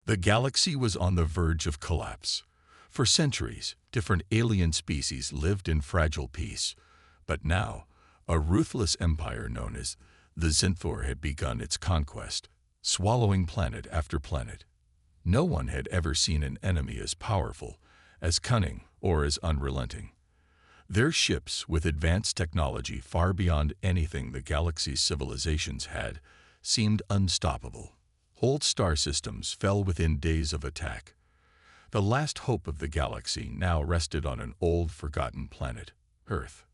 The galaxy was on the verge of collapse. For centuries, different alien species lived in fragile peace. But now, a ruthless empire known as the Zinthor had begun its conquest, swallowing planet after planet. No one had ever seen an enemy as powerful, as cunning, or as unrelenting. Their ships, with advanced technology far beyond anything the galaxy's civilizations had, seemed unstoppable. Whole star systems fell within days of attack. The last hope of the galaxy now rested on an old, forgotten planet, Earth.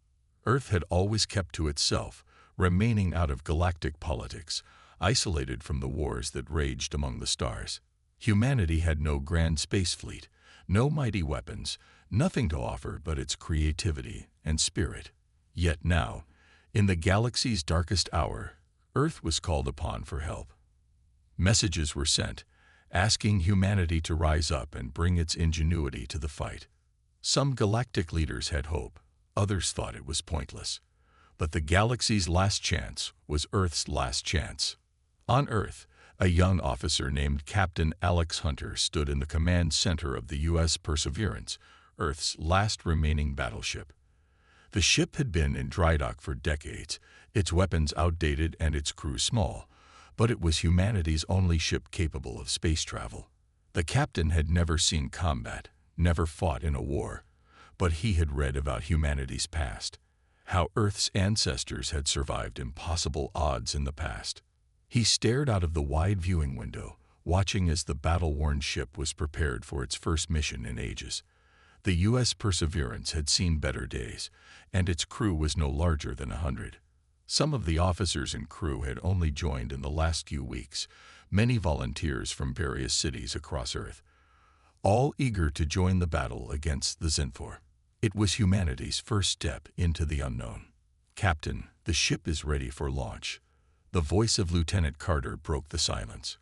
Earth had always kept to itself, remaining out of galactic politics, isolated from the wars that raged among the stars. Humanity had no grand space fleet, no mighty weapons, nothing to offer but its creativity and spirit. Yet now, in the galaxy's darkest hour, Earth was called upon for help. Messages were sent, asking humanity to rise up and bring its ingenuity to the fight. Some galactic leaders had hope, others thought it was pointless. But the galaxy's last chance was Earth's last chance. On Earth, a young officer named Captain Alex Hunter stood in the command center of the U.S. Perseverance, Earth's last remaining battleship. The ship had been in dry dock for decades, its weapons outdated and its crew small, but it was humanity's only ship capable of space travel. The captain had never seen combat, never fought in a war, but he had read about humanity's past, how Earth's ancestors had survived impossible odds in the past. He stared out of the wide viewing window, watching as the battle-worn ship was prepared for its first mission in ages. The U.S. Perseverance had seen better days, and its crew was no larger than 100. Some of the officers and crew had only joined in the last few weeks, many volunteers from various cities across Earth, all eager to join the battle against the Zinthor. It was humanity's first step into the unknown. "Captain, the ship is ready for launch." The voice of Lieutenant Carter broke the silence.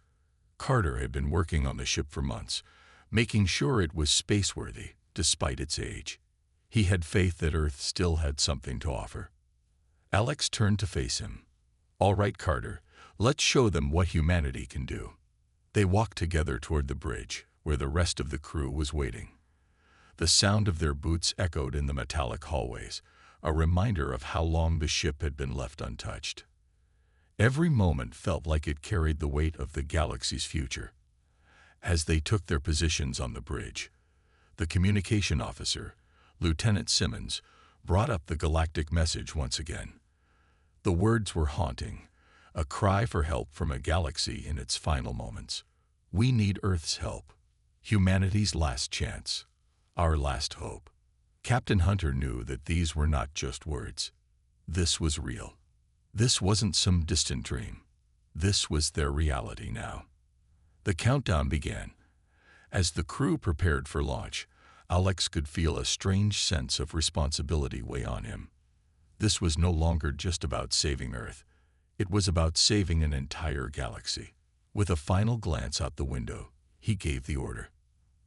Carter had been working on the ship for months, making sure it was spaceworthy, despite its age. He had faith that Earth still had something to offer. Alex turned to face him. "All right, Carter, let's show them what humanity can do." They walked together toward the bridge, where the rest of the crew was waiting. The sound of their boots echoed in the metallic hallways, a reminder of how long the ship had been left untouched. Every moment felt like it carried the weight of the galaxy's future. As they took their positions on the bridge, the communication officer, Lieutenant Simmons, brought up the galactic message once again. The words were haunting, a cry for help from a galaxy in its final moments. "We need Earth's help. Humanity's last chance. Our last hope." Captain Hunter knew that these were not just words. This was real. This wasn't some distant dream. This was their reality now. The countdown began. As the crew prepared for launch, Alex could feel a strange sense of responsibility weigh on him. This was no longer just about saving Earth. It was about saving an entire galaxy. With a final glance out the window, he gave the order.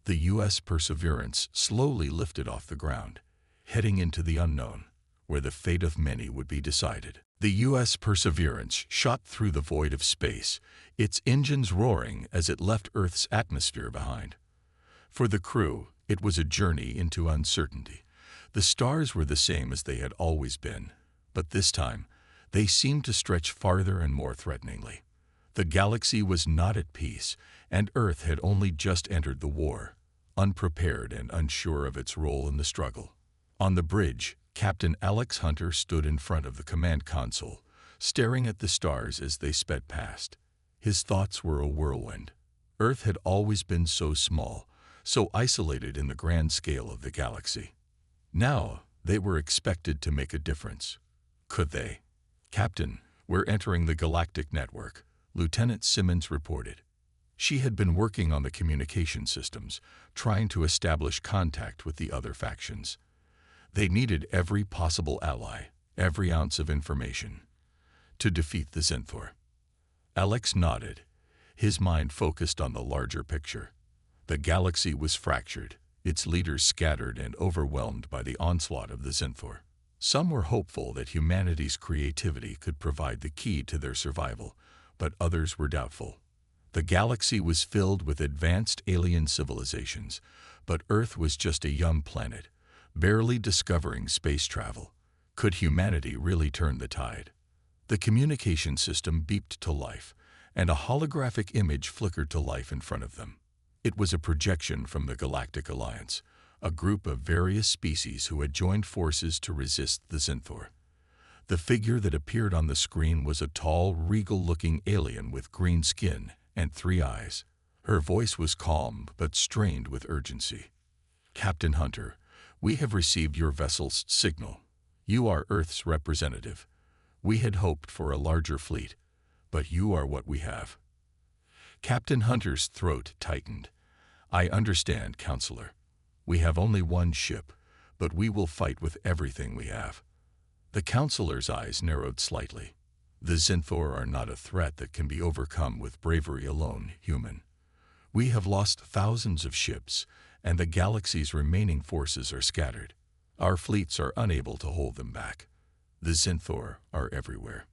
The U.S. Perseverance slowly lifted off the ground, heading into the unknown, where the fate of many would be decided. The U.S. Perseverance shot through the void of space, its engines roaring as it left Earth's atmosphere behind. For the crew, it was a journey into uncertainty. The stars were the same as they had always been, but this time, they seemed to stretch farther and more threateningly. The galaxy was not at peace, and Earth had only just entered the war, unprepared and unsure of its role in the struggle. On the bridge, Captain Alex Hunter stood in front of the command console, staring at the stars as they sped past. His thoughts were a whirlwind. Earth had always been so small, so isolated in the grand scale of the galaxy. Now, they were expected to make a difference. Could they? "Captain, we're entering the galactic network," Lieutenant Simmons reported. She had been working on the communication systems, trying to establish contact with the other factions. They needed every possible ally, every ounce of information, to defeat the Zinthor. Alex nodded, his mind focused on the larger picture. The galaxy was fractured, its leaders scattered and overwhelmed by the onslaught of the Zinthor. Some were hopeful that humanity's creativity could provide the key to their survival, but others were doubtful. The galaxy was filled with advanced alien civilizations, but Earth was just a young planet, barely discovering space travel. Could humanity really turn the tide? The communication system beeped to life, and a holographic image flickered to life in front of them. It was a projection from the Galactic Alliance, a group of various species who had joined forces to resist the Zinthor. The figure that appeared on the screen was a tall, regal-looking alien with green skin and 3 eyes. Her voice was calm but strained with urgency. "Captain Hunter, we have received your vessel's signal. You are Earth's representative. We had hoped for a larger fleet, but you are what we have." Captain Hunter's throat tightened. "I understand, Counselor. We have only one ship, but we will fight with everything we have." The Counselor's eyes narrowed slightly. "The Zinthor are not a threat that can be overcome with bravery alone, human. We have lost thousands of ships, and the galaxy's remaining forces are scattered. Our fleets are unable to hold them back. The Zinthor are everywhere."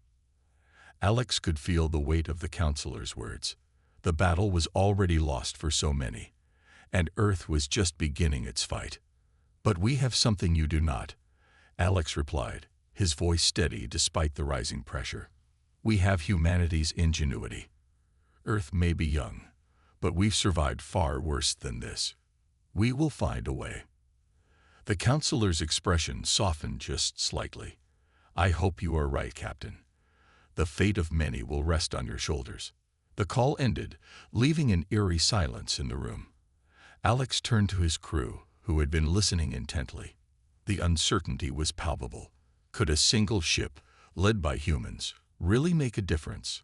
Alex could feel the weight of the Counselor's words. The battle was already lost for so many, and Earth was just beginning its fight. "But we have something you do not," Alex replied, his voice steady despite the rising pressure. "We have humanity's ingenuity. Earth may be young, but we've survived far worse than this. We will find a way." The Counselor's expression softened just slightly. "I hope you are right, Captain. The fate of many will rest on your shoulders." The call ended, leaving an eerie silence in the room. Alex turned to his crew, who had been listening intently. The uncertainty was palpable. Could a single ship, led by humans, really make a difference?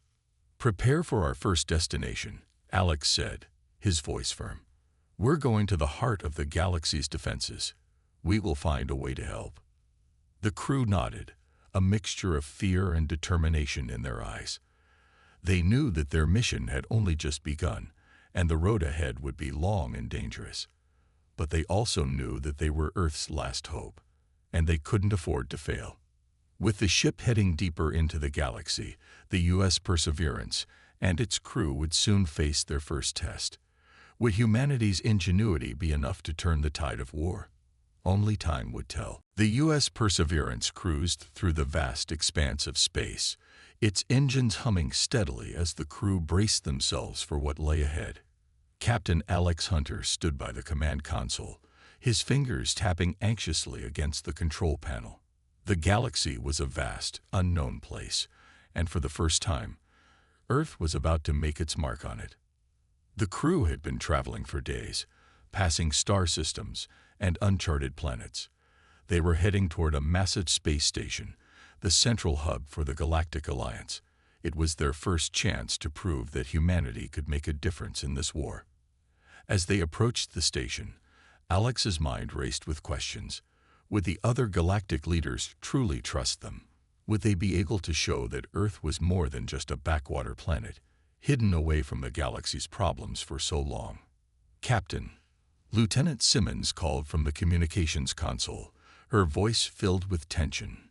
"Prepare for our first destination," Alex said, his voice firm. "We're going to the heart of the galaxy's defenses. We will find a way to help." The crew nodded, a mixture of fear and determination in their eyes. They knew that their mission had only just begun, and the road ahead would be long and dangerous. But they also knew that they were Earth's last hope, and they couldn't afford to fail. With the ship heading deeper into the galaxy, the U.S. Perseverance and its crew would soon face their first test. Would humanity's ingenuity be enough to turn the tide of war? Only time would tell. The U.S. Perseverance cruised through the vast expanse of space, its engines humming steadily as the crew braced themselves for what lay ahead. Captain Alex Hunter stood by the command console, his fingers tapping anxiously against the control panel. The galaxy was a vast, unknown place, and for the first time, Earth was about to make its mark on it. The crew had been traveling for days, passing star systems and uncharted planets. They were heading toward a massive space station, the central hub for the Galactic Alliance. It was their first chance to prove that humanity could make a difference in this war. As they approached the station, Alex's mind raced with questions. Would the other galactic leaders truly trust them? Would they be able to show that Earth was more than just a backwater planet, hidden away from the galaxy's problems for so long? "Captain," Lieutenant Simmons called from the communications console, her voice filled with tension.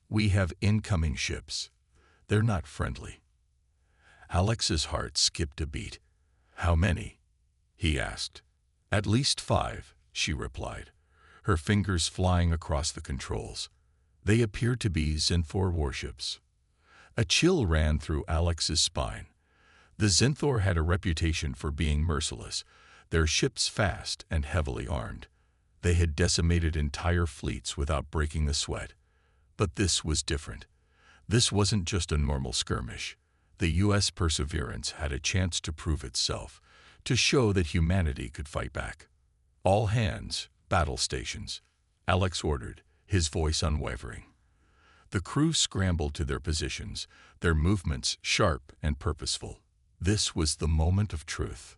"We have incoming ships. They're not friendly." Alex's heart skipped a beat. "How many?" he asked. "At least 5, she replied, her fingers flying across the controls. They appeared to be Zinthor warships. A chill ran through Alex's spine. The Zinthor had a reputation for being merciless, their ships fast and heavily armed. They had decimated entire fleets without breaking a sweat. But this was different. This wasn't just a normal skirmish. The U.S. Perseverance had a chance to prove itself, to show that humanity could fight back. "All hands, battle stations," Alex ordered, his voice unwavering. The crew scrambled to their positions, their movements sharp and purposeful. This was the moment of truth.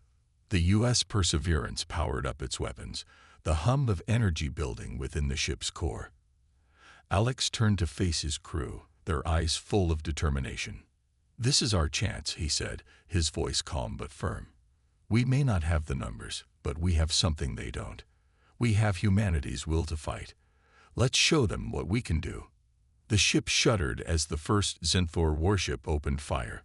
The U.S. Perseverance powered up its weapons, the hum of energy building within the ship's core. Alex turned to face his crew, their eyes full of determination. "This is our chance," he said, his voice calm but firm. "We may not have the numbers, but we have something they don't. We have humanity's will to fight. Let's show them what we can do." The ship shuddered as the first Zinthor warship opened fire.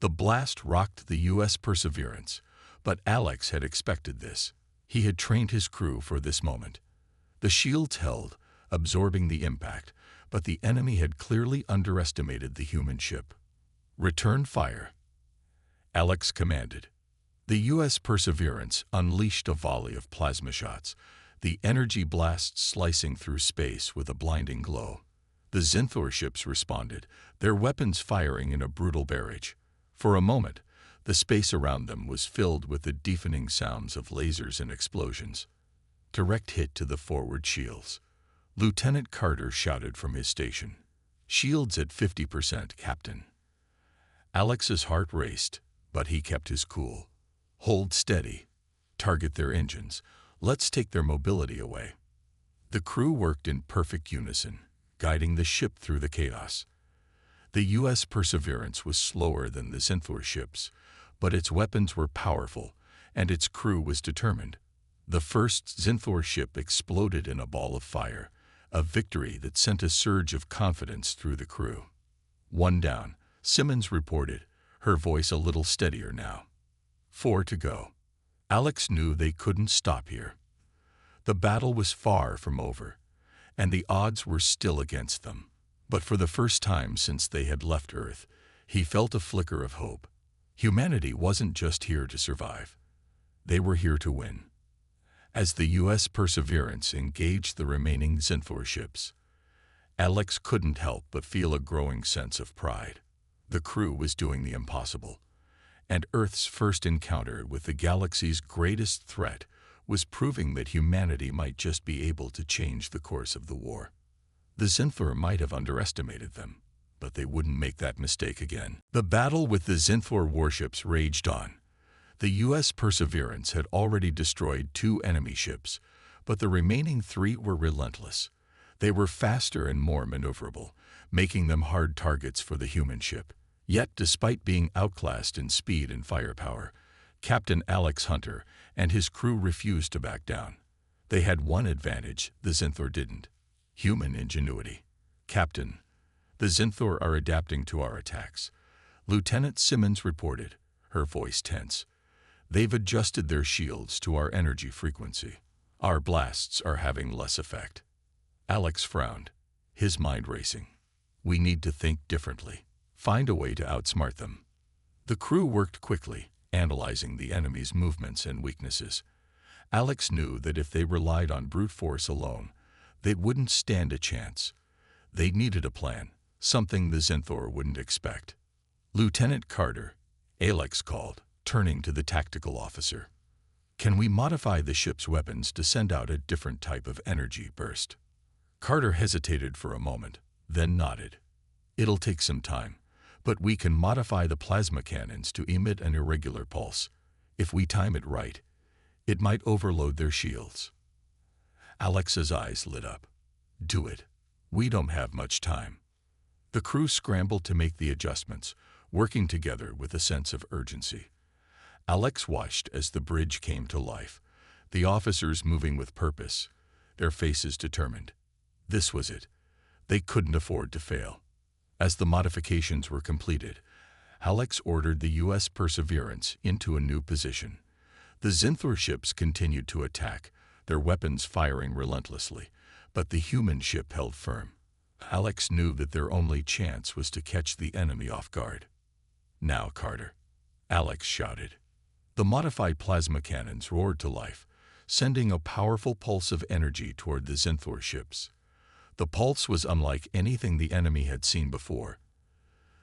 The blast rocked the U.S. Perseverance, but Alex had expected this. He had trained his crew for this moment. The shields held, absorbing the impact, but the enemy had clearly underestimated the human ship. "Return fire," Alex commanded. The U.S. Perseverance unleashed a volley of plasma shots, the energy blasts slicing through space with a blinding glow. The Zinthor ships responded, their weapons firing in a brutal barrage. For a moment, the space around them was filled with the deafening sounds of lasers and explosions. Direct hit to the forward shields. Lieutenant Carter shouted from his station. "Shields at 50%, Captain." Alex's heart raced, but he kept his cool. "Hold steady. Target their engines. Let's take their mobility away." The crew worked in perfect unison, guiding the ship through the chaos. The U.S. Perseverance was slower than the Zinthor ships, but its weapons were powerful, and its crew was determined. The first Zinthor ship exploded in a ball of fire, a victory that sent a surge of confidence through the crew. "One down," Simmons reported, her voice a little steadier now. 4 to go. Alex knew they couldn't stop here. The battle was far from over, and the odds were still against them. But for the first time since they had left Earth, he felt a flicker of hope. Humanity wasn't just here to survive. They were here to win. As the U.S. Perseverance engaged the remaining Zinthor ships, Alex couldn't help but feel a growing sense of pride. The crew was doing the impossible, and Earth's first encounter with the galaxy's greatest threat was proving that humanity might just be able to change the course of the war. The Zinthor might have underestimated them, but they wouldn't make that mistake again. The battle with the Zinthor warships raged on. The U.S. Perseverance had already destroyed 2 enemy ships, but the remaining 3 were relentless. They were faster and more maneuverable, making them hard targets for the human ship. Yet, despite being outclassed in speed and firepower, Captain Alex Hunter and his crew refused to back down. They had one advantage the Zinthor didn't: human ingenuity. "Captain, the Zinthor are adapting to our attacks," Lieutenant Simmons reported, her voice tense. "They've adjusted their shields to our energy frequency. Our blasts are having less effect." Alex frowned, his mind racing. "We need to think differently. Find a way to outsmart them." The crew worked quickly, analyzing the enemy's movements and weaknesses. Alex knew that if they relied on brute force alone, they wouldn't stand a chance. They needed a plan, something the Zinthor wouldn't expect. "Lieutenant Carter," Alex called, turning to the tactical officer. "Can we modify the ship's weapons to send out a different type of energy burst?" Carter hesitated for a moment, then nodded. "It'll take some time, but we can modify the plasma cannons to emit an irregular pulse. If we time it right, it might overload their shields." Alex's eyes lit up. "Do it. We don't have much time." The crew scrambled to make the adjustments, working together with a sense of urgency. Alex watched as the bridge came to life, the officers moving with purpose, their faces determined. This was it. They couldn't afford to fail. As the modifications were completed, Alex ordered the U.S. Perseverance into a new position. The Zinthor ships continued to attack, their weapons firing relentlessly, but the human ship held firm. Alex knew that their only chance was to catch the enemy off guard. "Now, Carter," Alex shouted. The modified plasma cannons roared to life, sending a powerful pulse of energy toward the Zinthor ships. The pulse was unlike anything the enemy had seen before.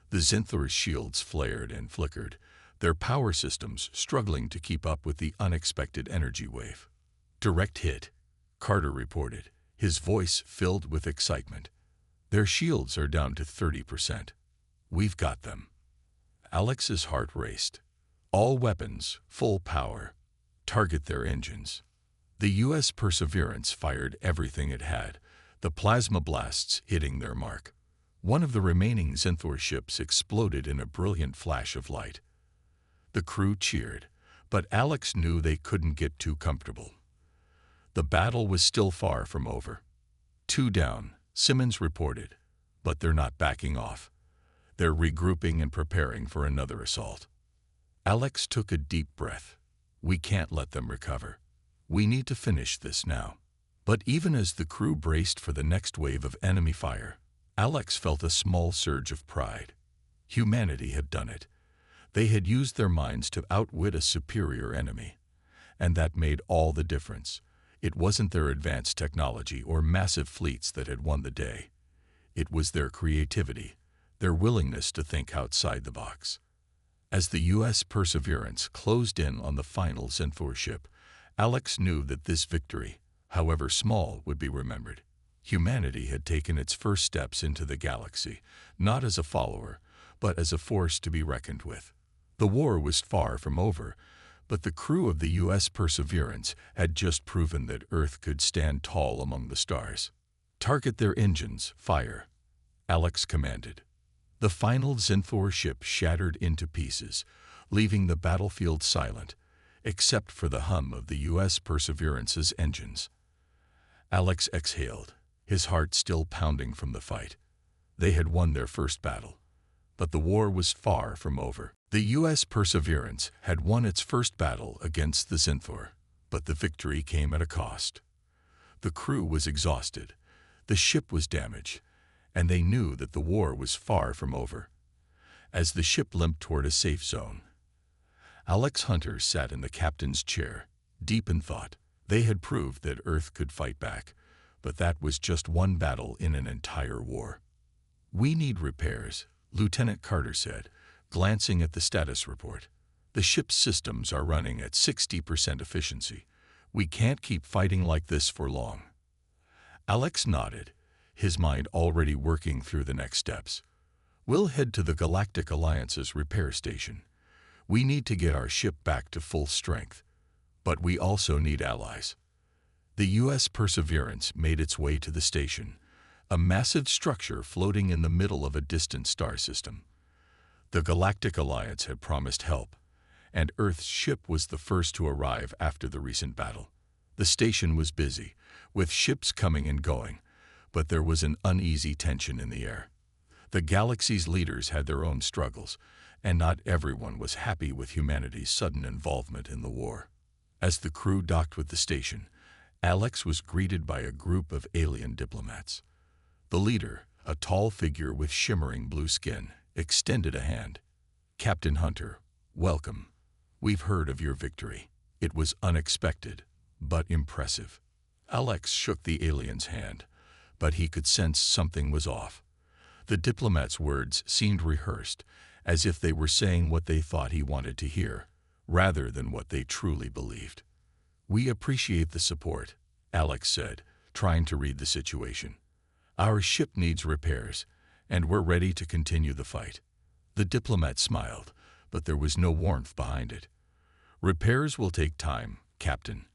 The Zinthor's shields flared and flickered, their power systems struggling to keep up with the unexpected energy wave. "Direct hit," Carter reported, his voice filled with excitement. "Their shields are down to 30%. We've got them." Alex's heart raced. "All weapons, full power. Target their engines." The U.S. Perseverance fired everything it had, the plasma blasts hitting their mark. One of the remaining Zinthor ships exploded in a brilliant flash of light. The crew cheered, but Alex knew they couldn't get too comfortable. The battle was still far from over. 2 down, Simmons reported, but they're not backing off. They're regrouping and preparing for another assault. Alex took a deep breath. We can't let them recover. We need to finish this now. But even as the crew braced for the next wave of enemy fire, Alex felt a small surge of pride. Humanity had done it. They had used their minds to outwit a superior enemy. And that made all the difference. It wasn't their advanced technology or massive fleets that had won the day. It was their creativity, their willingness to think outside the box. As the U.S. Perseverance closed in on the final Zentfor ship, Alex knew that this victory, however small, would be remembered. Humanity had taken its first steps into the galaxy, not as a follower, but as a force to be reckoned with. The war was far from over, but the crew of the U.S. Perseverance had just proven that Earth could stand tall among the stars. "Target their engines, fire," Alex commanded. The final Zentfor ship shattered into pieces, leaving the battlefield silent, except for the hum of the U.S. Perseverance's engines. Alex exhaled, his heart still pounding from the fight. They had won their first battle, but the war was far from over. The U.S. Perseverance had won its first battle against the Zentfor, but the victory came at a cost. The crew was exhausted, the ship was damaged, and they knew that the war was far from over. As the ship limped toward a safe zone, Alex Hunter sat in the captain's chair, deep in thought. They had proved that Earth could fight back, but that was just one battle in an entire war. "We need repairs," Lieutenant Carter said, glancing at the status report. "The ship's systems are running at 60% efficiency. We can't keep fighting like this for long." Alex nodded, his mind already working through the next steps. "We'll head to the Galactic Alliance's repair station. We need to get our ship back to full strength. But we also need allies." The U.S. Perseverance made its way to the station, a massive structure floating in the middle of a distant star system. The Galactic Alliance had promised help, and Earth's ship was the first to arrive after the recent battle. The station was busy, with ships coming and going, but there was an uneasy tension in the air. The galaxy's leaders had their own struggles, and not everyone was happy with humanity's sudden involvement in the war. As the crew docked with the station, Alex was greeted by a group of alien diplomats. The leader, a tall figure with shimmering blue skin, extended a hand. "Captain Hunter, welcome. We've heard of your victory. It was unexpected, but impressive." Alex shook the alien's hand, but he could sense something was off. The diplomat's words seemed rehearsed, as if they were saying what they thought he wanted to hear, rather than what they truly believed. "We appreciate the support," Alex said, trying to read the situation. "Our ship needs repairs, and we're ready to continue the fight." The diplomat smiled, but there was no warmth behind it. "Repairs will take time, Captain.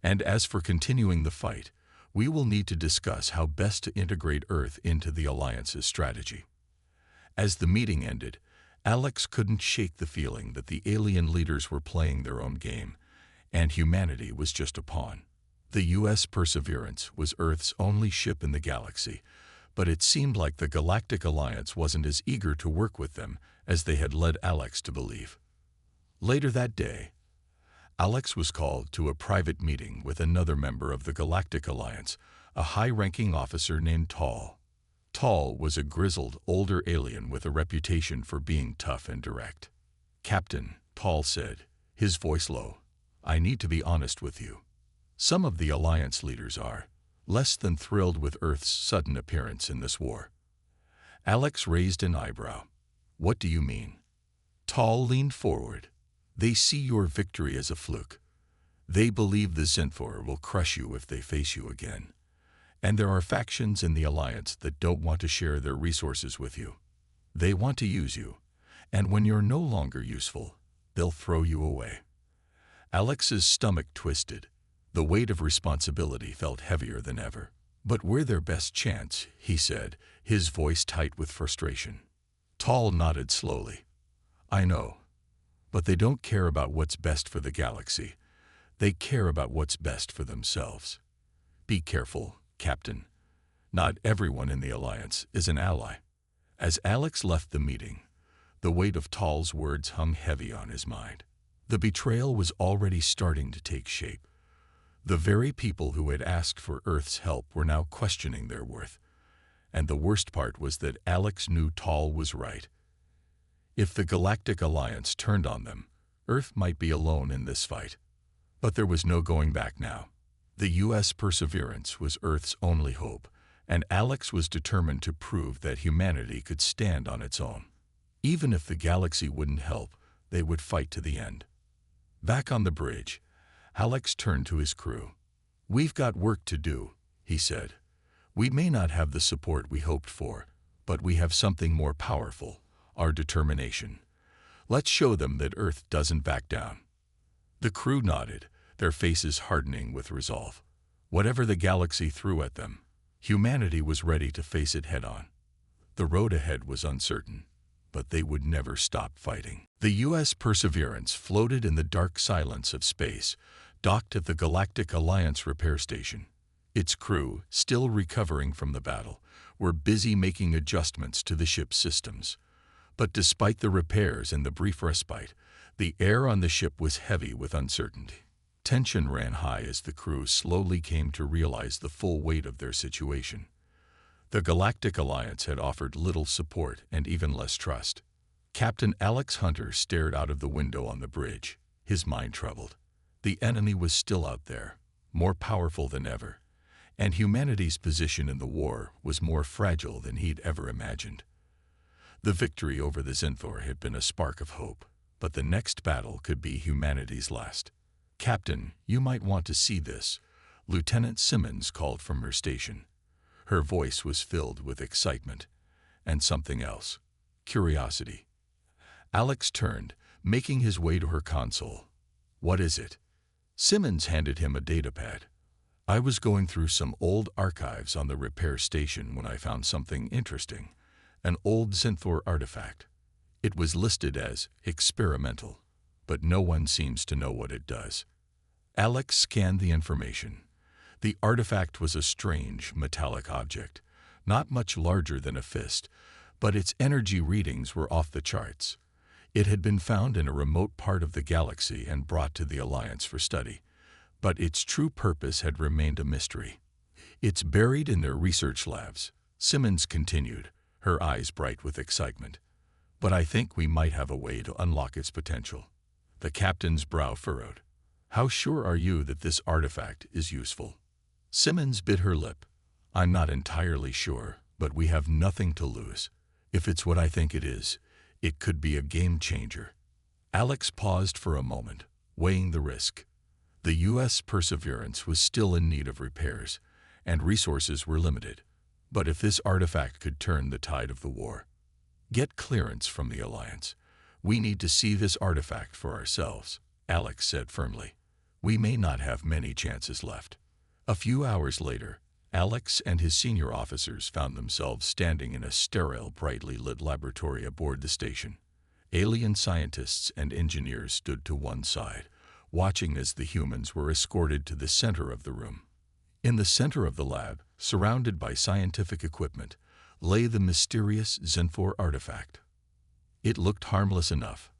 And as for continuing the fight, we will need to discuss how best to integrate Earth into the Alliance's strategy." As the meeting ended, Alex couldn't shake the feeling that the alien leaders were playing their own game, and humanity was just a pawn. The U.S. Perseverance was Earth's only ship in the galaxy, but it seemed like the Galactic Alliance wasn't as eager to work with them as they had led Alex to believe. Later that day, Alex was called to a private meeting with another member of the Galactic Alliance, a high-ranking officer named Tall. Tall was a grizzled, older alien with a reputation for being tough and direct. "Captain," Tall said, his voice low, "I need to be honest with you. Some of the Alliance leaders are less than thrilled with Earth's sudden appearance in this war." Alex raised an eyebrow. "What do you mean?" Tall leaned forward. "They see your victory as a fluke. They believe the Zentfor will crush you if they face you again. And there are factions in the Alliance that don't want to share their resources with you. They want to use you, and when you're no longer useful, they'll throw you away." Alex's stomach twisted. The weight of responsibility felt heavier than ever. "But we're their best chance," he said, his voice tight with frustration. Tall nodded slowly. "I know. But they don't care about what's best for the galaxy. They care about what's best for themselves. Be careful, Captain. Not everyone in the Alliance is an ally." As Alex left the meeting, the weight of Tall's words hung heavy on his mind. The betrayal was already starting to take shape. The very people who had asked for Earth's help were now questioning their worth. And the worst part was that Alex knew Tall was right. If the Galactic Alliance turned on them, Earth might be alone in this fight. But there was no going back now. The U.S. Perseverance was Earth's only hope, and Alex was determined to prove that humanity could stand on its own. Even if the galaxy wouldn't help, they would fight to the end. Back on the bridge, Alex turned to his crew. "We've got work to do," he said. "We may not have the support we hoped for, but we have something more powerful, our determination. Let's show them that Earth doesn't back down." The crew nodded, their faces hardening with resolve. Whatever the galaxy threw at them, humanity was ready to face it head-on. The road ahead was uncertain, but they would never stop fighting. The U.S. Perseverance floated in the dark silence of space, docked at the Galactic Alliance repair station. Its crew, still recovering from the battle, were busy making adjustments to the ship's systems. But despite the repairs and the brief respite, the air on the ship was heavy with uncertainty. Tension ran high as the crew slowly came to realize the full weight of their situation. The Galactic Alliance had offered little support and even less trust. Captain Alex Hunter stared out of the window on the bridge, his mind troubled. The enemy was still out there, more powerful than ever, and humanity's position in the war was more fragile than he'd ever imagined. The victory over the Zinthor had been a spark of hope, but the next battle could be humanity's last. "Captain, you might want to see this," Lieutenant Simmons called from her station. Her voice was filled with excitement and something else, curiosity. Alex turned, making his way to her console. "What is it?" Simmons handed him a datapad. "I was going through some old archives on the repair station when I found something interesting, an old Zinthor artifact. It was listed as experimental, but no one seems to know what it does." Alex scanned the information. The artifact was a strange, metallic object, not much larger than a fist, but its energy readings were off the charts. It had been found in a remote part of the galaxy and brought to the Alliance for study, but its true purpose had remained a mystery. "It's buried in their research labs," Simmons continued, her eyes bright with excitement. "But I think we might have a way to unlock its potential." The captain's brow furrowed. "How sure are you that this artifact is useful?" Simmons bit her lip. "I'm not entirely sure, but we have nothing to lose. If it's what I think it is, it could be a game changer." Alex paused for a moment, weighing the risk. The U.S. Perseverance was still in need of repairs, and resources were limited. But if this artifact could turn the tide of the war, "Get clearance from the Alliance. We need to see this artifact for ourselves," Alex said firmly. "We may not have many chances left." A few hours later, Alex and his senior officers found themselves standing in a sterile, brightly lit laboratory aboard the station. Alien scientists and engineers stood to one side, watching as the humans were escorted to the center of the room. In the center of the lab, surrounded by scientific equipment, lay the mysterious Zinthor artifact. It looked harmless enough,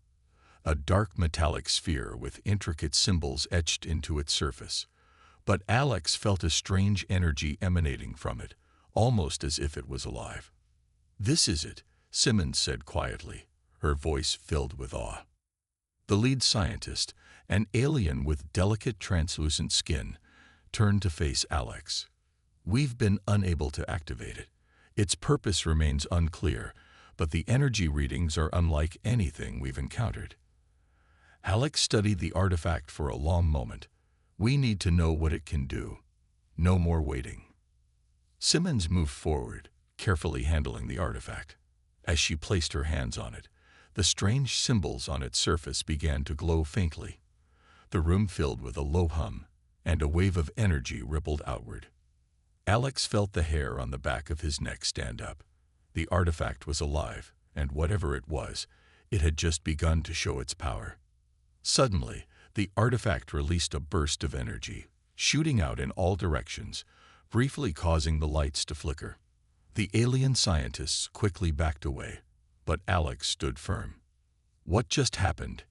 a dark metallic sphere with intricate symbols etched into its surface. But Alex felt a strange energy emanating from it, almost as if it was alive. "This is it," Simmons said quietly, her voice filled with awe. The lead scientist, an alien with delicate translucent skin, turned to face Alex. "We've been unable to activate it. Its purpose remains unclear, but the energy readings are unlike anything we've encountered." Alex studied the artifact for a long moment. "We need to know what it can do. No more waiting." Simmons moved forward, carefully handling the artifact. As she placed her hands on it, the strange symbols on its surface began to glow faintly. The room filled with a low hum, and a wave of energy rippled outward. Alex felt the hair on the back of his neck stand up. The artifact was alive, and whatever it was, it had just begun to show its power. Suddenly, the artifact released a burst of energy, shooting out in all directions, briefly causing the lights to flicker. The alien scientists quickly backed away, but Alex stood firm. "What just happened?"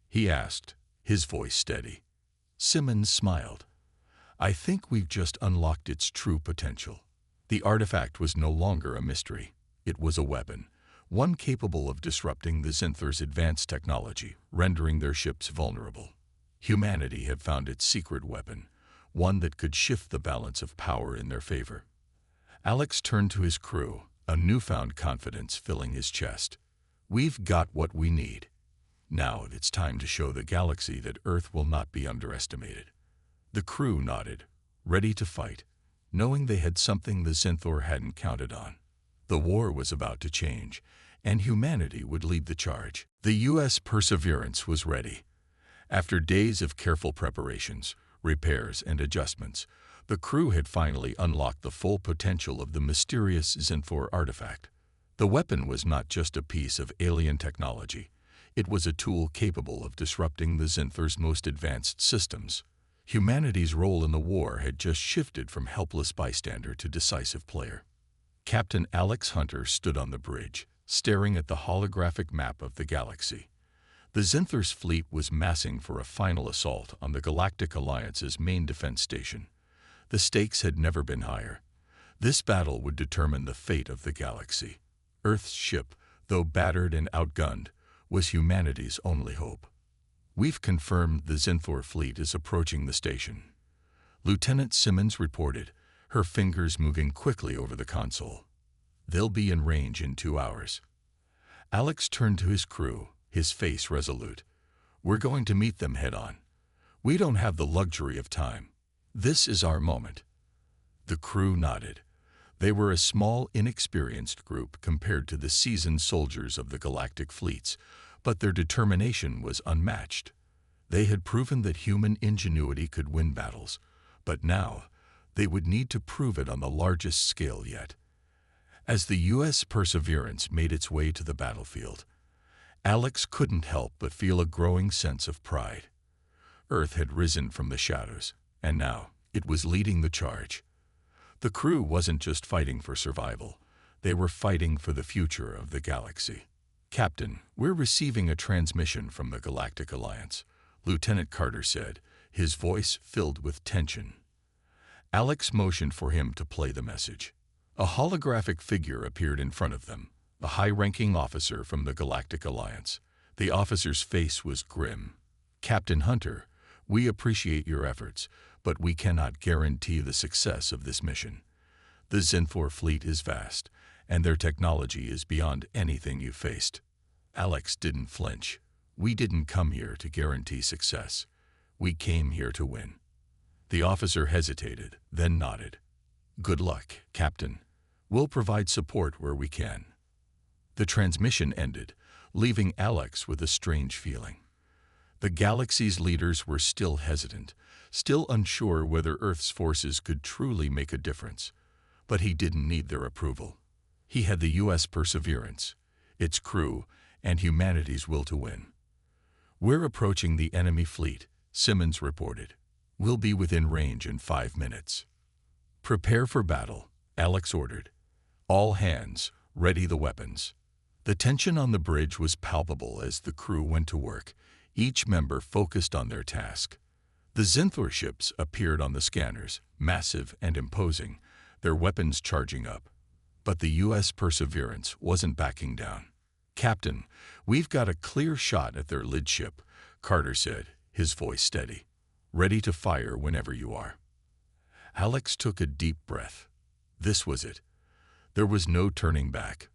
he asked, his voice steady. Simmons smiled. "I think we've just unlocked its true potential." The artifact was no longer a mystery. It was a weapon, one capable of disrupting the Zinthor's advanced technology, rendering their ships vulnerable. Humanity had found its secret weapon, one that could shift the balance of power in their favor. Alex turned to his crew, a newfound confidence filling his chest. "We've got what we need. Now it's time to show the galaxy that Earth will not be underestimated." The crew nodded, ready to fight, knowing they had something the Zinthor hadn't counted on. The war was about to change, and humanity would lead the charge. The U.S. Perseverance was ready. After days of careful preparations, repairs, and adjustments, the crew had finally unlocked the full potential of the mysterious Zinthor artifact. The weapon was not just a piece of alien technology. It was a tool capable of disrupting the Zinthor's most advanced systems. Humanity's role in the war had just shifted from helpless bystander to decisive player. Captain Alex Hunter stood on the bridge, staring at the holographic map of the galaxy. The Zinthor's fleet was massing for a final assault on the Galactic Alliance's main defense station. The stakes had never been higher. This battle would determine the fate of the galaxy. Earth's ship, though battered and outgunned, was humanity's only hope. "We've confirmed the Zinthor fleet is approaching the station," Lieutenant Simmons reported, her fingers moving quickly over the console. "They'll be in range in 2 hours." Alex turned to his crew, his face resolute. "We're going to meet them head-on. We don't have the luxury of time. This is our moment." The crew nodded. They were a small, inexperienced group compared to the seasoned soldiers of the galactic fleets, but their determination was unmatched. They had proven that human ingenuity could win battles, but now they would need to prove it on the largest scale yet. As the U.S. Perseverance made its way to the battlefield, Alex couldn't help but feel a growing sense of pride. Earth had risen from the shadows, and now it was leading the charge. The crew wasn't just fighting for survival. They were fighting for the future of the galaxy. "Captain, we're receiving a transmission from the Galactic Alliance," Lieutenant Carter said, his voice filled with tension. Alex motioned for him to play the message. A holographic figure appeared in front of them, a high-ranking officer from the Galactic Alliance. The officer's face was grim. "Captain Hunter, we appreciate your efforts, but we cannot guarantee the success of this mission. The Zinthor fleet is vast, and their technology is beyond anything you faced." Alex didn't flinch. "We didn't come here to guarantee success. We came here to win." The officer hesitated, then nodded. "Good luck, Captain. We'll provide support where we can." The transmission ended, leaving Alex with a strange feeling. The galaxy's leaders were still hesitant, still unsure whether Earth's forces could truly make a difference. But he didn't need their approval. He had the U.S. Perseverance, its crew, and humanity's will to win. "We're approaching the enemy fleet," Simmons reported. "We'll be within range in 5 minutes." "Prepare for battle," Alex ordered. "All hands, ready the weapons." The tension on the bridge was palpable as the crew went to work, each member focused on their task. The Zinthor ships appeared on the scanners, massive and imposing, their weapons charging up. But the U.S. Perseverance wasn't backing down. "Captain, we've got a clear shot at their lead ship," Carter said, his voice steady. "Ready to fire whenever you are." Alex took a deep breath. This was it. There was no turning back.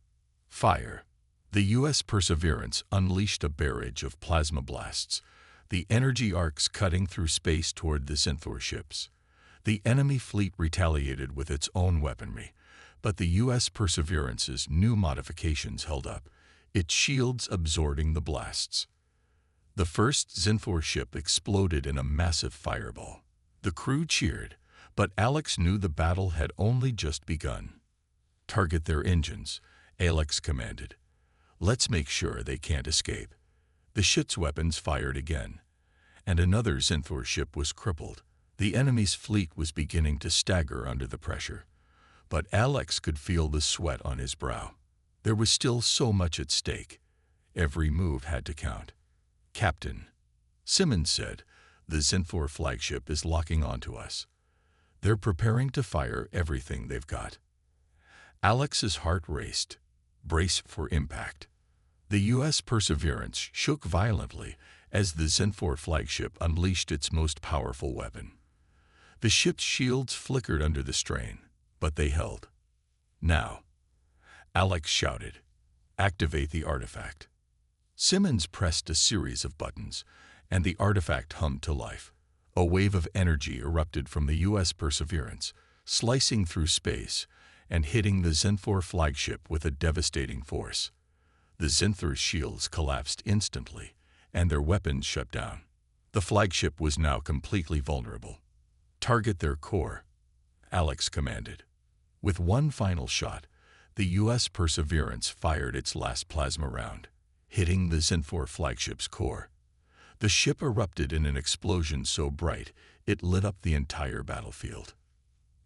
Fire. The U.S. Perseverance unleashed a barrage of plasma blasts, the energy arcs cutting through space toward the Zinthor ships. The enemy fleet retaliated with its own weaponry, but the U.S. Perseverance's new modifications held up, its shields absorbing the blasts. The first Zinthor ship exploded in a massive fireball. The crew cheered, but Alex knew the battle had only just begun. "Target their engines," Alex commanded. "Let's make sure they can't escape." The ship's weapons fired again, and another Zinthor ship was crippled. The enemy's fleet was beginning to stagger under the pressure. But Alex could feel the sweat on his brow. There was still so much at stake. Every move had to count. "Captain," Simmons said, "the Zinfor flagship is locking onto us. They're preparing to fire everything they've got." Alex's heart raced. Brace for impact. The U.S. Perseverance shook violently as the Zinfor flagship unleashed its most powerful weapon. The ship's shields flickered under the strain, but they held. "Now," Alex shouted, "activate the artifact." Simmons pressed a series of buttons, and the artifact hummed to life. A wave of energy erupted from the U.S. Perseverance, slicing through space and hitting the Zinfor flagship with a devastating force. The Zinthor's shields collapsed instantly, and their weapons shut down. The flagship was now completely vulnerable. "Target their core," Alex commanded. With one final shot, the U.S. Perseverance fired its last plasma round, hitting the Zinfor flagship's core. The ship erupted in an explosion so bright it lit up the entire battlefield.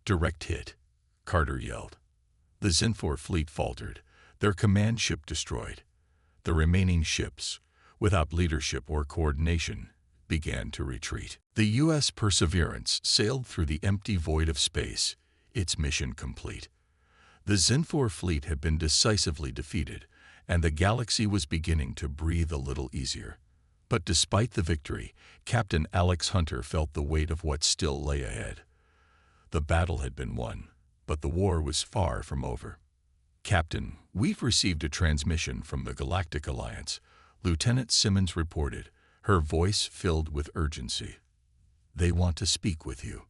"Direct hit," Carter yelled. The Zinfor fleet faltered, their command ship destroyed. The remaining ships, without leadership or coordination, began to retreat. The U.S. Perseverance sailed through the empty void of space, its mission complete. The Zinfor fleet had been decisively defeated, and the galaxy was beginning to breathe a little easier. But despite the victory, Captain Alex Hunter felt the weight of what still lay ahead. The battle had been won, but the war was far from over. "Captain, we've received a transmission from the Galactic Alliance," Lieutenant Simmons reported, her voice filled with urgency. "They want to speak with you."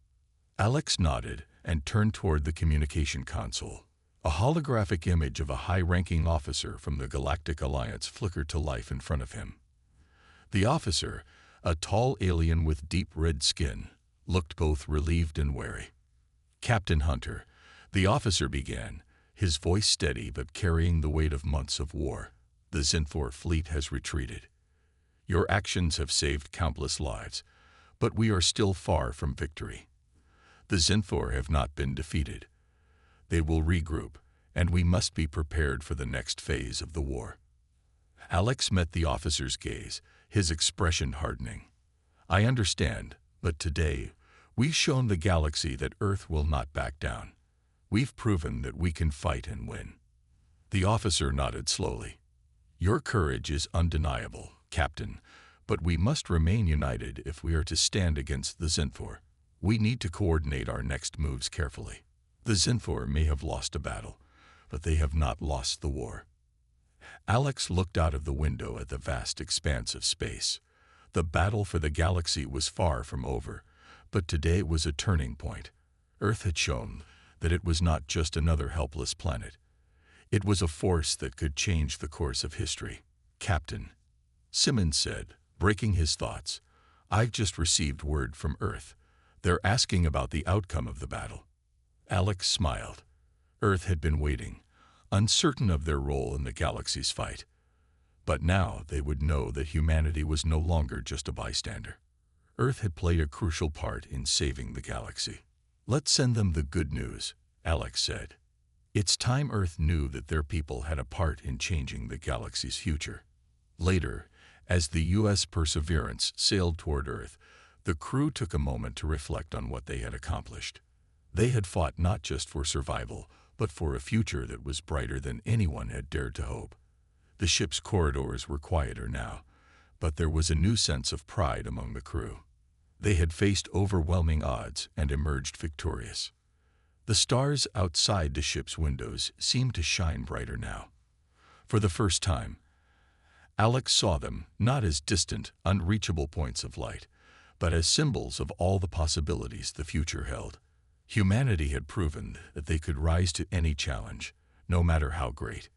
Alex nodded and turned toward the communication console. A holographic image of a high-ranking officer from the Galactic Alliance flickered to life in front of him. The officer, a tall alien with deep red skin, looked both relieved and wary. "Captain Hunter," the officer began, his voice steady but carrying the weight of months of war. "The Zinfor fleet has retreated. Your actions have saved countless lives, but we are still far from victory. The Zinfor have not been defeated. They will regroup, and we must be prepared for the next phase of the war." Alex met the officer's gaze, his expression hardening. "I understand, but today, we've shown the galaxy that Earth will not back down. We've proven that we can fight and win." The officer nodded slowly. "Your courage is undeniable, Captain, but we must remain united if we are to stand against the Zinfor. We need to coordinate our next moves carefully. The Zinfor may have lost a battle, but they have not lost the war." Alex looked out of the window at the vast expanse of space. The battle for the galaxy was far from over, but today was a turning point. Earth had shown that it was not just another helpless planet. It was a force that could change the course of history. "Captain," Simmons said, breaking his thoughts, "I've just received word from Earth. They're asking about the outcome of the battle." Alex smiled. Earth had been waiting, uncertain of their role in the galaxy's fight. But now they would know that humanity was no longer just a bystander. Earth had played a crucial part in saving the galaxy. "Let's send them the good news," Alex said. It's time Earth knew that their people had a part in changing the galaxy's future. Later, as the U.S. Perseverance sailed toward Earth, the crew took a moment to reflect on what they had accomplished. They had fought not just for survival, but for a future that was brighter than anyone had dared to hope. The ship's corridors were quieter now, but there was a new sense of pride among the crew. They had faced overwhelming odds and emerged victorious. The stars outside the ship's windows seemed to shine brighter now. For the first time, Alex saw them not as distant, unreachable points of light, but as symbols of all the possibilities the future held. Humanity had proven that they could rise to any challenge, no matter how great.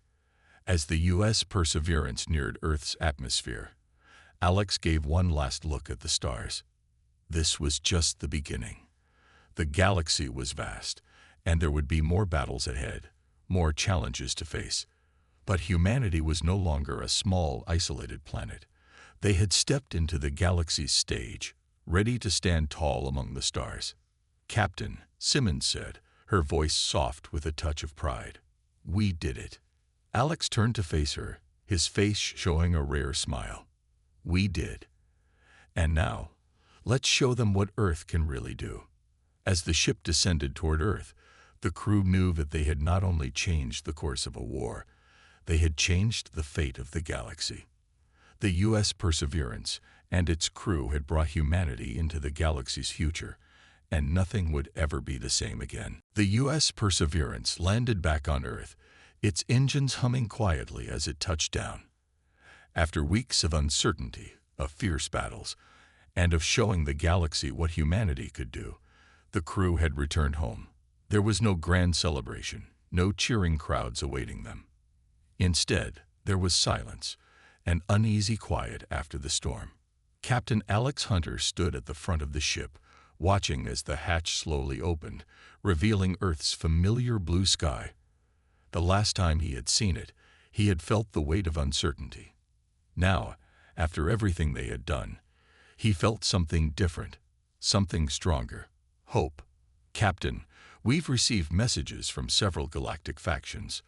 As the U.S. Perseverance neared Earth's atmosphere, Alex gave one last look at the stars. This was just the beginning. The galaxy was vast, and there would be more battles ahead, more challenges to face. But humanity was no longer a small, isolated planet. They had stepped into the galaxy's stage, ready to stand tall among the stars. "Captain," Simmons said, her voice soft with a touch of pride. "We did it." Alex turned to face her, his face showing a rare smile. "We did. And now, let's show them what Earth can really do." As the ship descended toward Earth, the crew knew that they had not only changed the course of a war, they had changed the fate of the galaxy. The U.S. Perseverance and its crew had brought humanity into the galaxy's future, and nothing would ever be the same again. The U.S. Perseverance landed back on Earth, its engines humming quietly as it touched down. After weeks of uncertainty, of fierce battles, and of showing the galaxy what humanity could do, the crew had returned home. There was no grand celebration, no cheering crowds awaiting them. Instead, there was silence, an uneasy quiet after the storm. Captain Alex Hunter stood at the front of the ship, watching as the hatch slowly opened, revealing Earth's familiar blue sky. The last time he had seen it, he had felt the weight of uncertainty. Now, after everything they had done, he felt something different, something stronger. Hope. "Captain, we've received messages from several galactic factions,"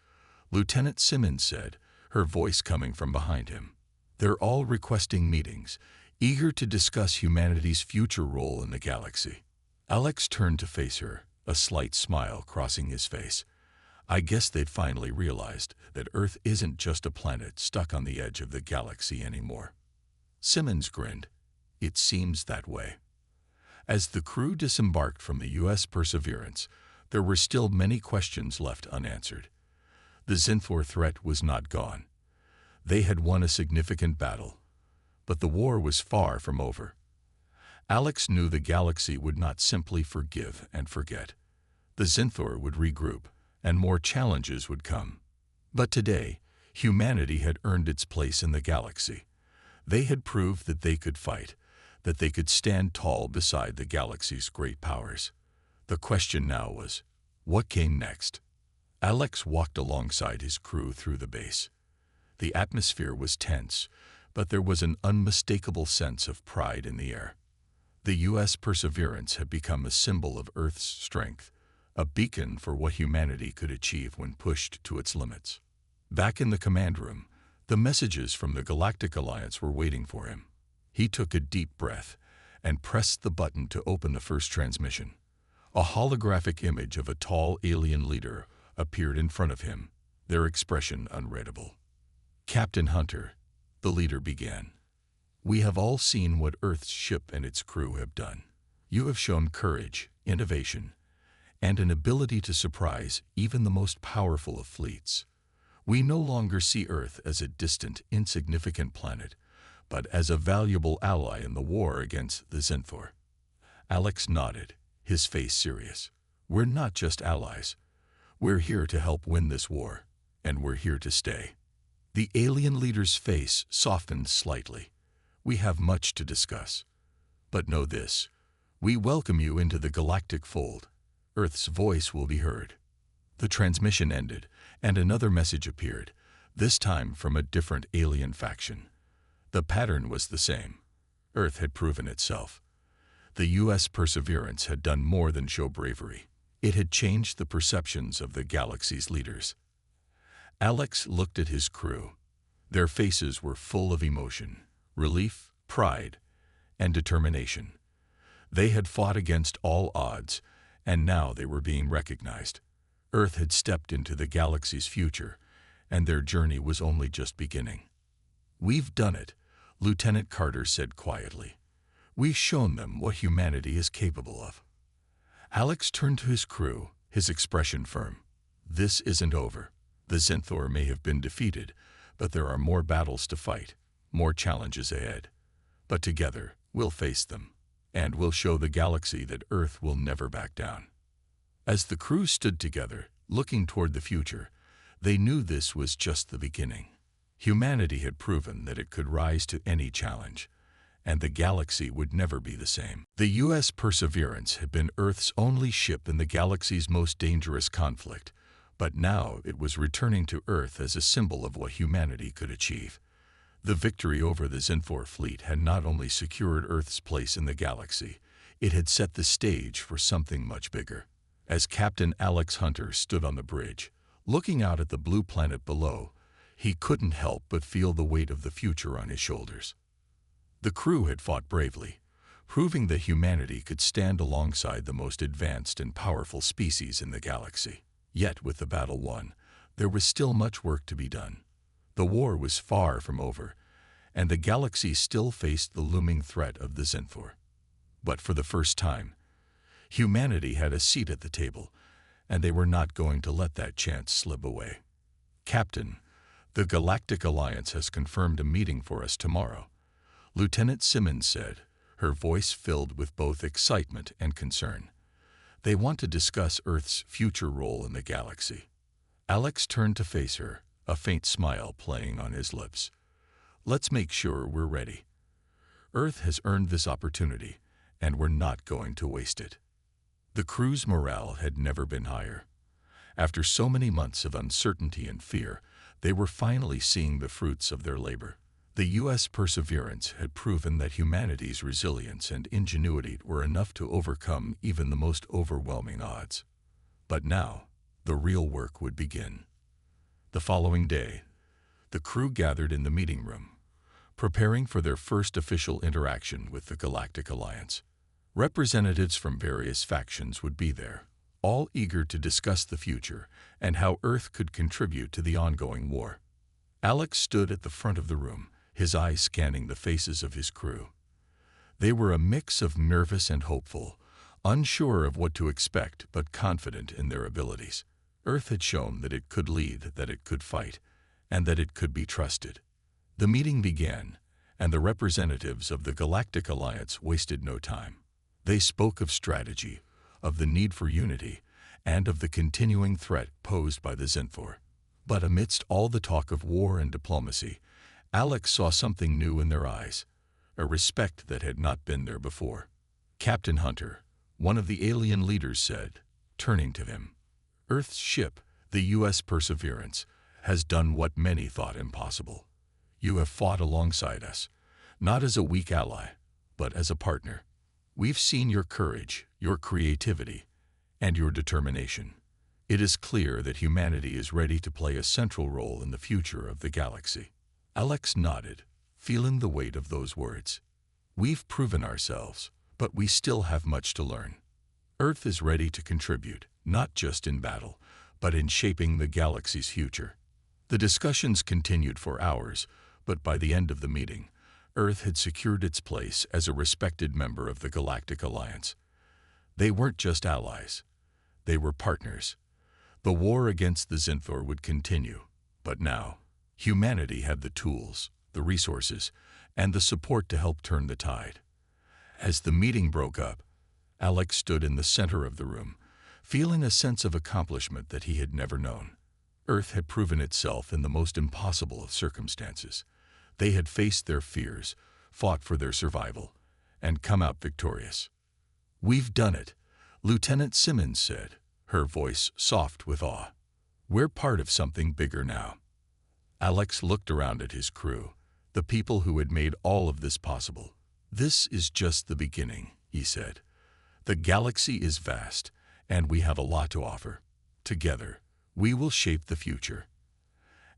Lieutenant Simmons said, her voice coming from behind him. "They're all requesting meetings, eager to discuss humanity's future role in the galaxy." Alex turned to face her, a slight smile crossing his face. "I guess they'd finally realized that Earth isn't just a planet stuck on the edge of the galaxy anymore." Simmons grinned. "It seems that way." As the crew disembarked from the U.S. Perseverance, there were still many questions left unanswered. The Synthor threat was not gone. They had won a significant battle, but the war was far from over. Alex knew the galaxy would not simply forgive and forget. The Synthor would regroup, and more challenges would come. But today, humanity had earned its place in the galaxy. They had proved that they could fight, that they could stand tall beside the galaxy's great powers. The question now was, what came next? Alex walked alongside his crew through the base. The atmosphere was tense, but there was an unmistakable sense of pride in the air. The U.S. Perseverance had become a symbol of Earth's strength, a beacon for what humanity could achieve when pushed to its limits. Back in the command room, the messages from the Galactic Alliance were waiting for him. He took a deep breath and pressed the button to open the first transmission. A holographic image of a tall alien leader appeared in front of him, their expression unreadable. "Captain Hunter," the leader began, "we have all seen what Earth's ship and its crew have done. You have shown courage, innovation, and an ability to surprise even the most powerful of fleets. We no longer see Earth as a distant, insignificant planet, but as a valuable ally in the war against the Synthor." Alex nodded, his face serious. "We're not just allies. We're here to help win this war, and we're here to stay." The alien leader's face softened slightly. "We have much to discuss. But know this, we welcome you into the galactic fold. Earth's voice will be heard." The transmission ended, and another message appeared, this time from a different alien faction. The pattern was the same. Earth had proven itself. The U.S. Perseverance had done more than show bravery. It had changed the perceptions of the galaxy's leaders. Alex looked at his crew. Their faces were full of emotion, relief, pride, and determination. They had fought against all odds, and now they were being recognized. Earth had stepped into the galaxy's future, and their journey was only just beginning. "We've done it," Lieutenant Carter said quietly. "We've shown them what humanity is capable of." Alex turned to his crew, his expression firm. "This isn't over. The Synthor may have been defeated, but there are more battles to fight, more challenges ahead. But together, we'll face them, and we'll show the galaxy that Earth will never back down." As the crew stood together, looking toward the future, they knew this was just the beginning. Humanity had proven that it could rise to any challenge, and the galaxy would never be the same. The U.S. Perseverance had been Earth's only ship in the galaxy's most dangerous conflict, but now it was returning to Earth as a symbol of what humanity could achieve. The victory over the Synthor fleet had not only secured Earth's place in the galaxy, it had set the stage for something much bigger. As Captain Alex Hunter stood on the bridge, looking out at the blue planet below, he couldn't help but feel the weight of the future on his shoulders. The crew had fought bravely, proving that humanity could stand alongside the most advanced and powerful species in the galaxy. Yet with the battle won, there was still much work to be done. The war was far from over, and the galaxy still faced the looming threat of the Zenfor. But for the first time, humanity had a seat at the table, and they were not going to let that chance slip away. "Captain, the Galactic Alliance has confirmed a meeting for us tomorrow," Lieutenant Simmons said, her voice filled with both excitement and concern. "They want to discuss Earth's future role in the galaxy." Alex turned to face her, a faint smile playing on his lips. "Let's make sure we're ready. Earth has earned this opportunity, and we're not going to waste it." The crew's morale had never been higher. After so many months of uncertainty and fear, they were finally seeing the fruits of their labor. The U.S. Perseverance had proven that humanity's resilience and ingenuity were enough to overcome even the most overwhelming odds. But now, the real work would begin. The following day, the crew gathered in the meeting room, preparing for their first official interaction with the Galactic Alliance. Representatives from various factions would be there, all eager to discuss the future and how Earth could contribute to the ongoing war. Alex stood at the front of the room, his eyes scanning the faces of his crew. They were a mix of nervous and hopeful, unsure of what to expect but confident in their abilities. Earth had shown that it could lead, that it could fight, and that it could be trusted. The meeting began, and the representatives of the Galactic Alliance wasted no time. They spoke of strategy, of the need for unity, and of the continuing threat posed by the Zenfor. But amidst all the talk of war and diplomacy, Alex saw something new in their eyes, a respect that had not been there before. "Captain Hunter," one of the alien leaders said, turning to him, "Earth's ship, the U.S. Perseverance, has done what many thought impossible. You have fought alongside us, not as a weak ally, but as a partner. We've seen your courage, your creativity, and your determination. It is clear that humanity is ready to play a central role in the future of the galaxy." Alex nodded, feeling the weight of those words. "We've proven ourselves, but we still have much to learn. Earth is ready to contribute, not just in battle, but in shaping the galaxy's future." The discussions continued for hours, but by the end of the meeting, Earth had secured its place as a respected member of the Galactic Alliance. They weren't just allies. They were partners. The war against the Zenfor would continue, but now, humanity had the tools, the resources, and the support to help turn the tide. As the meeting broke up, Alex stood in the center of the room, feeling a sense of accomplishment that he had never known. Earth had proven itself in the most impossible of circumstances. They had faced their fears, fought for their survival, and come out victorious. "We've done it," Lieutenant Simmons said, her voice soft with awe. "We're part of something bigger now." Alex looked around at his crew, the people who had made all of this possible. "This is just the beginning," he said. "The galaxy is vast, and we have a lot to offer. Together, we will shape the future."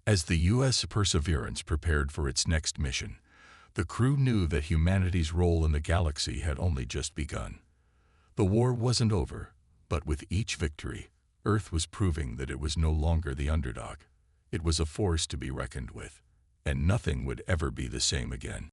As the U.S. Perseverance prepared for its next mission, the crew knew that humanity's role in the galaxy had only just begun. The war wasn't over, but with each victory, Earth was proving that it was no longer the underdog. It was a force to be reckoned with, and nothing would ever be the same again.